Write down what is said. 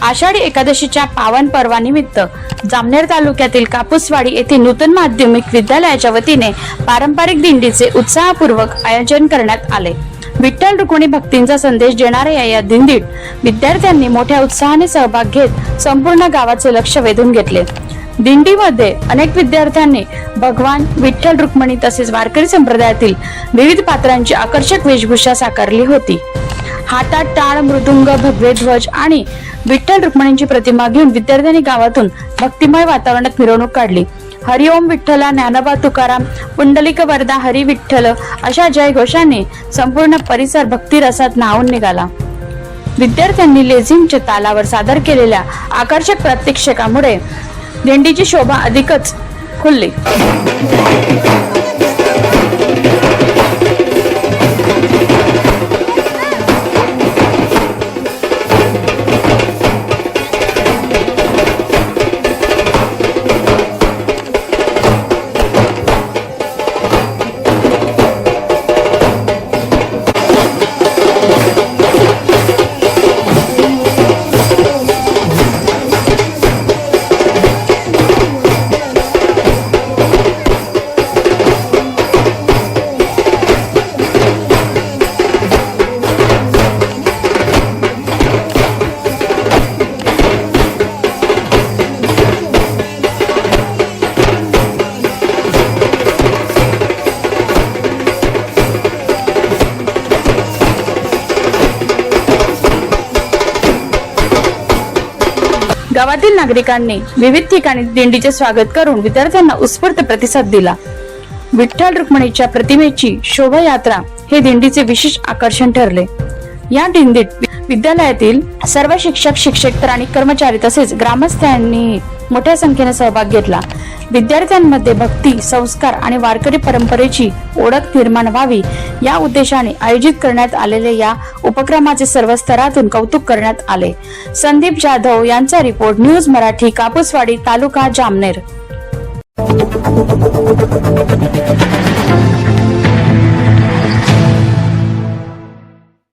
आषाढी एकादशीच्या पावन पर्वानिमित्त जामनेर तालुक्यातील कापूसवाडी येथे नूतन माध्यमिक विद्यालयाच्या वतीने पारंपरिक दिंडीचे उत्साहपूर्वक आयोजन करण्यात आले। विठ्ठल रुक्मिणी भक्तींचा संदेश देणाऱ्या या दिंडीत विद्यार्थ्यांनी मोठ्या उत्साहाने सहभाग घेत संपूर्ण गावाचे लक्ष वेधून घेतले। दिंडीमध्ये अनेक विद्यार्थ्यांनी भगवान विठ्ठल रुक्मिणी तसेच वारकरी संप्रदायातील विविध पात्रांची आकर्षक वेशभूषा साकारली होती। हातात टाळ, मृदुंग, भगवे ध्वज आणि विठ्ठल रुक्मिणींची प्रतिमा घेऊन विद्यार्थ्यांनी गावातून भक्तिमय वातावरणात मिरवणूक काढली। हरिओम विठ्ठला, ज्ञानोबा तुकाराम, पुंडलिक वरदा, हरी विठ्ठल अशा जयघोषांनी संपूर्ण परिसर भक्ती रसात न्हाऊन निघाला। विद्यार्थ्यांनी लेझिमच्या तालावर सादर केलेल्या आकर्षक प्रात्यक्षिकामुळे दिंडीची शोभा अधिकच खुलली। गावातील नागरिकांनी विविध ठिकाणी दिंडीचे स्वागत करून विद्यार्थ्यांना उत्स्फूर्त प्रतिसाद दिला। विठ्ठल रुक्मिणीच्या प्रतिमेची शोभायात्रा हे दिंडीचे विशेष आकर्षण ठरले। या दिंडीत विद्यालयातील सर्व शिक्षक, शिक्षकेतर आणि कर्मचारी तसेच ग्रामस्थांनी मोठ्या संख्येने सहभाग घेतला। विद्यार्थ्यांमध्ये भक्ती, संस्कार आणि वारकरी परंपरेची ओळख निर्माण व्हावी या उद्देशाने आयोजित करण्यात आलेल्या या उपक्रमाचे सर्व स्तरातून कौतुक करण्यात आले। संदीप जाधव यांचा रिपोर्ट, न्यूज मराठी, कापूसवाडी, तालुका जामनेर।